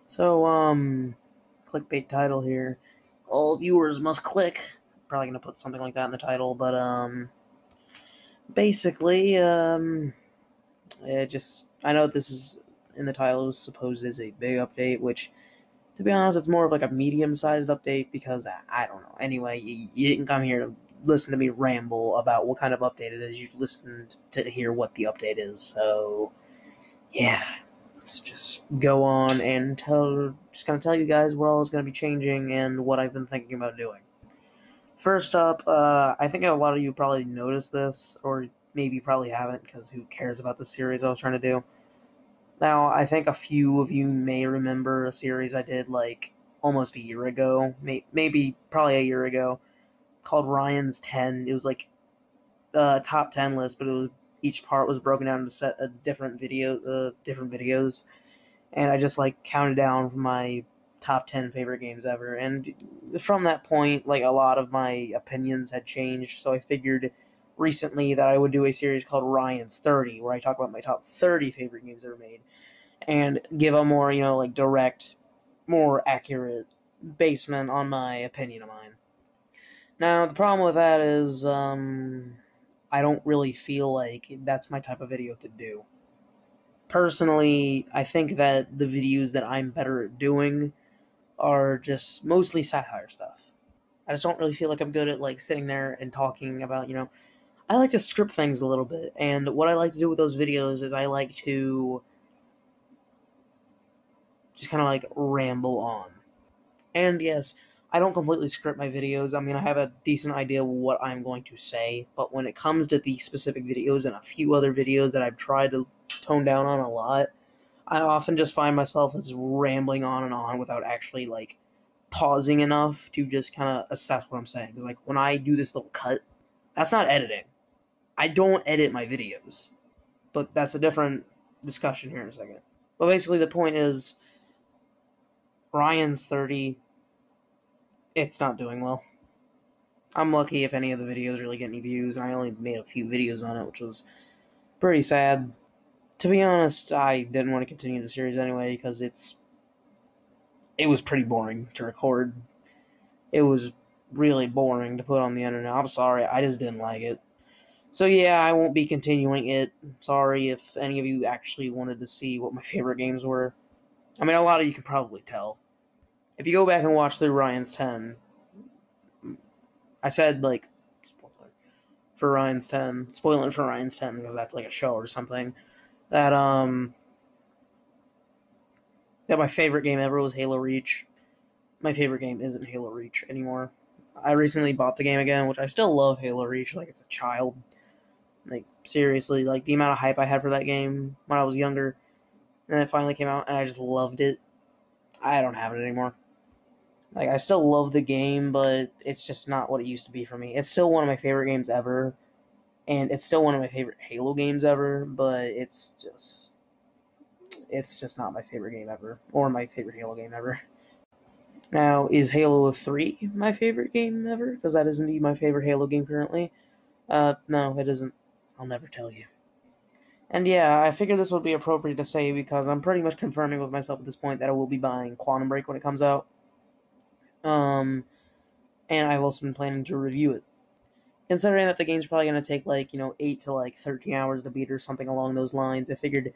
So, clickbait title here. All viewers must click. Probably gonna put something like that in the title, but, basically, I know this is in the title, is supposed as a big update, which, to be honest, it's more of like a medium-sized update because I don't know. Anyway, you didn't come here to listen to me ramble about what kind of update it is. You listened to hear what the update is, so, yeah. Let's just go on and just gonna tell you guys what all is gonna be changing and what I've been thinking about doing. First up, I think a lot of you probably noticed this, or maybe probably haven't, because who cares about the series I was trying to do. Now, I think a few of you may remember a series I did like almost a year ago, maybe probably a year ago, called Ryan's 10. It was like a top 10 list, but each part was broken down into set a different videos, and I just like counted down from my top 10 favorite games ever. And from that point, like a lot of my opinions had changed, so I figured recently that I would do a series called Ryan's 30, where I talk about my top 30 favorite games ever made and give a more, like direct, more accurate basement on my opinion of mine. Now, the problem with that is, I don't really feel like that's my type of video to do. Personally, I think that the videos that I'm better at doing are just mostly satire stuff. I just don't really feel like I'm good at like sitting there and talking about, I like to script things a little bit, and what I like to do with those videos is I like to just kind of like ramble on. And yes, I don't completely script my videos. I mean, I have a decent idea of what I'm going to say, but when it comes to these specific videos and a few other videos that I've tried to tone down on a lot, I often just find myself as rambling on and on without actually like pausing enough to just kind of assess what I'm saying. Because like when I do this little cut, that's not editing. I don't edit my videos, but that's a different discussion here in a second. But basically, the point is, Ryan's 30. It's not doing well. I'm lucky if any of the videos really get any views, and I only made a few videos on it, which was pretty sad. To be honest, I didn't want to continue the series anyway because it was pretty boring to record. It was really boring to put on the internet. I'm sorry, I just didn't like it. So yeah, I won't be continuing it. Sorry if any of you actually wanted to see what my favorite games were. I mean, a lot of you can probably tell. If you go back and watch through Ryan's 10, I said, like, for Ryan's 10, spoiling it for Ryan's 10 because that's like a show or something, that, that my favorite game ever was Halo Reach. My favorite game isn't Halo Reach anymore. I recently bought the game again, which I still love Halo Reach like it's a child. Like, seriously, like, the amount of hype I had for that game when I was younger, and then it finally came out, and I just loved it. I don't have it anymore. Like, I still love the game, but it's just not what it used to be for me. It's still one of my favorite games ever, and it's still one of my favorite Halo games ever, but it's just not my favorite game ever, or my favorite Halo game ever. Now, is Halo 3 my favorite game ever? Because that is indeed my favorite Halo game currently. No, it isn't. I'll never tell you. And yeah, I figured this would be appropriate to say because I'm pretty much confirming with myself at this point that I will be buying Quantum Break when it comes out. Um, and I've also been planning to review it. Considering that the game's probably going to take 8 to 13 hours to beat or something along those lines, I figured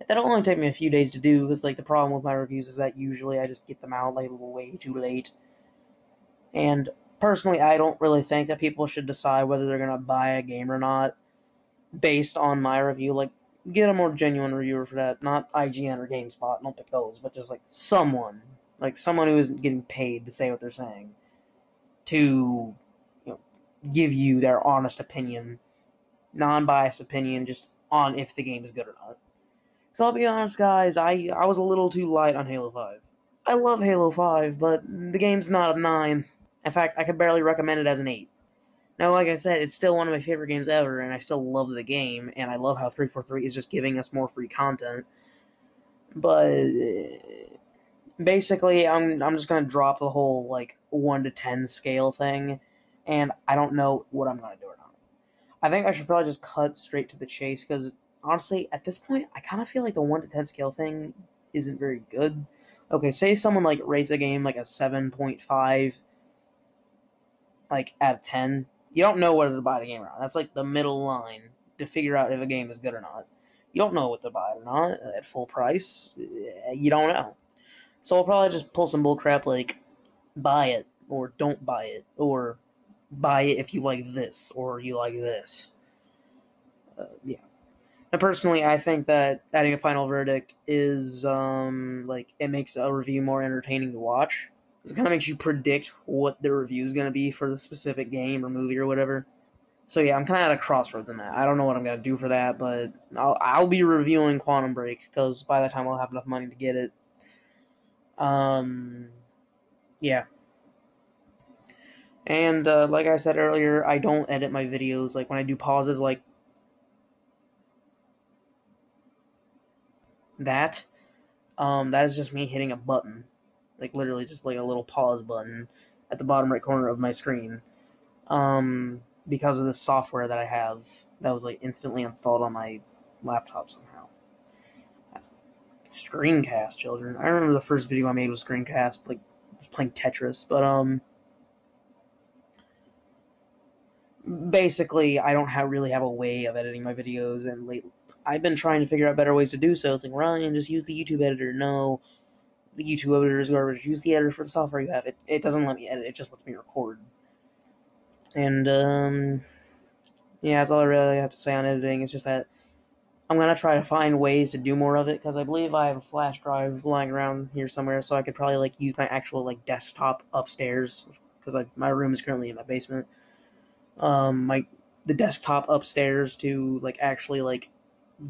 that'll only take me a few days to do because the problem with my reviews is that usually I just get them out way too late. And personally, I don't really think that people should decide whether they're going to buy a game or not based on my review. Like, get a more genuine reviewer for that, not IGN or GameSpot. Don't pick those, but just someone who isn't getting paid to say what they're saying, to give you their honest opinion, non-biased opinion, just on if the game is good or not. So I'll be honest, guys, I was a little too light on Halo 5. I love Halo 5, but the game's not a 9. In fact, I could barely recommend it as an 8. Now, like I said, it's still one of my favorite games ever, and I still love the game, and I love how 343 is just giving us more free content. But basically, I'm just gonna drop the whole 1 to 10 scale thing, and I don't know what I'm gonna do or not. I think I should probably just cut straight to the chase because honestly, at this point, I kind of feel like the 1 to 10 scale thing isn't very good. Okay, say someone like rates a game like a 7.5, like out of 10. You don't know whether to buy the game or not. That's like the middle line to figure out if a game is good or not. You don't know what to buy or not at full price. You don't know. So I'll probably just pull some bullcrap like buy it or don't buy it or buy it if you like this or you like this. Yeah. And personally, I think that adding a final verdict is like it makes a review more entertaining to watch. It kind of makes you predict what the review is going to be for the specific game or movie or whatever. So yeah, I'm kind of at a crossroads in that. I don't know what I'm going to do for that, but I'll be reviewing Quantum Break because by the time I'll have enough money to get it. Yeah. And like I said earlier, I don't edit my videos. Like when I do pauses like that, that is just me hitting a button. Like literally just like a little pause button at the bottom right corner of my screen. Because of the software that I have that was like instantly installed on my laptop somehow. Screencast, children. I remember the first video I made was screencast, like I was playing Tetris, but basically I don't really have a way of editing my videos, and I've been trying to figure out better ways to do so. It's like, Ryan, just use the YouTube editor. No, the YouTube editor is garbage. Use the editor for the software you have. It doesn't let me edit. It just lets me record. And yeah, that's all I really have to say on editing. It's just that I'm gonna try to find ways to do more of it because I believe I have a flash drive lying around here somewhere, so I could probably like use my actual like desktop upstairs because my room is currently in my basement. My the desktop upstairs to like actually like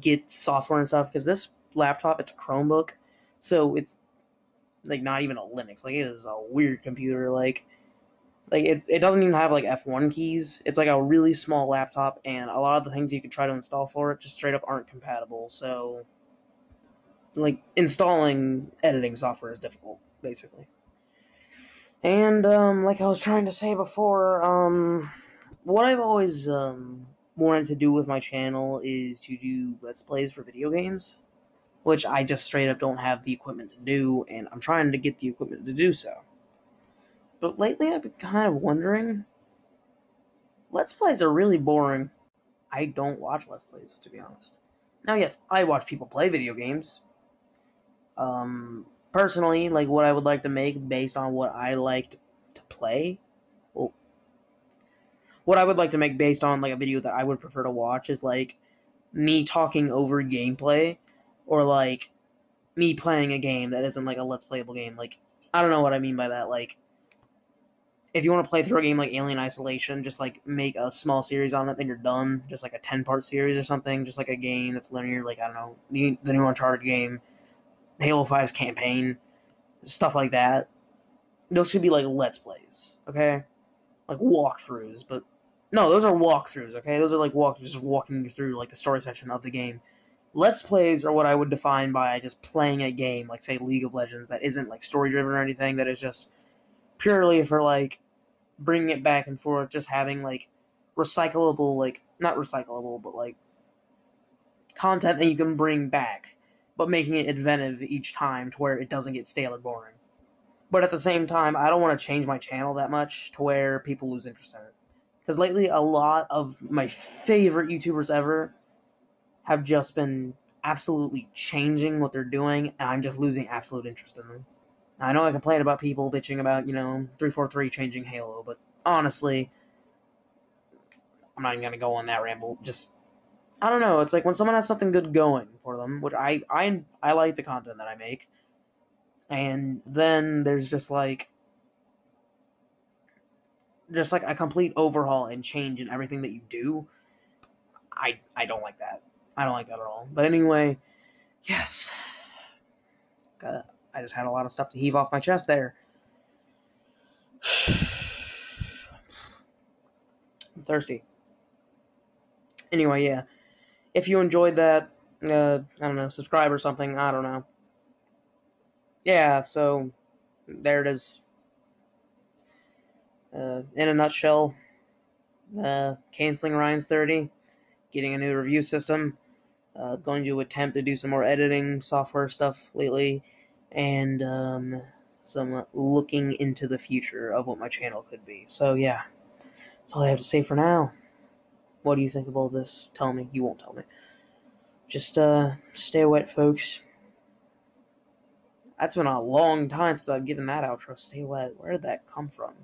get software and stuff because this laptop, it's a Chromebook, so it's like not even a Linux. Like it is a weird computer. Like it doesn't even have like F1 keys. It's like a really small laptop, and a lot of the things you could try to install for it just straight up aren't compatible. So like installing editing software is difficult, basically. And like I was trying to say before, what I've always wanted to do with my channel is to do let's plays for video games, which I just straight up don't have the equipment to do, and I'm trying to get the equipment to do so. But lately, I've been kind of wondering. Let's plays are really boring. I don't watch Let's Plays, to be honest. Now, yes, I watch people play video games. Personally, like what I would like to make based on what I like to play. Well, what I would like to make based on like a video that I would prefer to watch is like me talking over gameplay, or like me playing a game that isn't like a Let's Playable game. Like I don't know what I mean by that. Like if you want to play through a game like Alien Isolation, just like make a small series on it, then you're done. Just like a 10-part series or something. Just like a game that's linear. Like I don't know, the new Uncharted game, Halo 5's campaign, stuff like that. Those should be like Let's Plays, okay? Like walkthroughs, but no, those are walkthroughs, okay? Those are like walkthroughs, just walking you through like the story section of the game. Let's Plays are what I would define by just playing a game, like say League of Legends, that isn't like story driven or anything. That is just purely for like bringing it back and forth, just having like recyclable, like not recyclable, but like content that you can bring back, but making it inventive each time to where it doesn't get stale or boring. But at the same time, I don't want to change my channel that much to where people lose interest in it. Because lately, a lot of my favorite YouTubers ever have just been absolutely changing what they're doing, and I'm just losing absolute interest in them. I know I complain about people bitching about, 343 changing Halo, but honestly, I'm not even going to go on that ramble. Just, I don't know. It's like when someone has something good going for them, which I like the content that I make, and then there's just like a complete overhaul and change in everything that you do. I don't like that. I don't like that at all. But anyway, yes. I just had a lot of stuff to heave off my chest there. I'm thirsty. Anyway, yeah. If you enjoyed that, I don't know, subscribe or something. I don't know. Yeah, so there it is. In a nutshell, canceling Ryan's 30, getting a new review system, going to attempt to do some more editing software stuff lately, and some looking into the future of what my channel could be. So yeah, that's all I have to say for now. What do you think of all this? Tell me. You won't tell me. Just stay wet, folks. That's been a long time since I've given that outro. Stay wet. Where did that come from?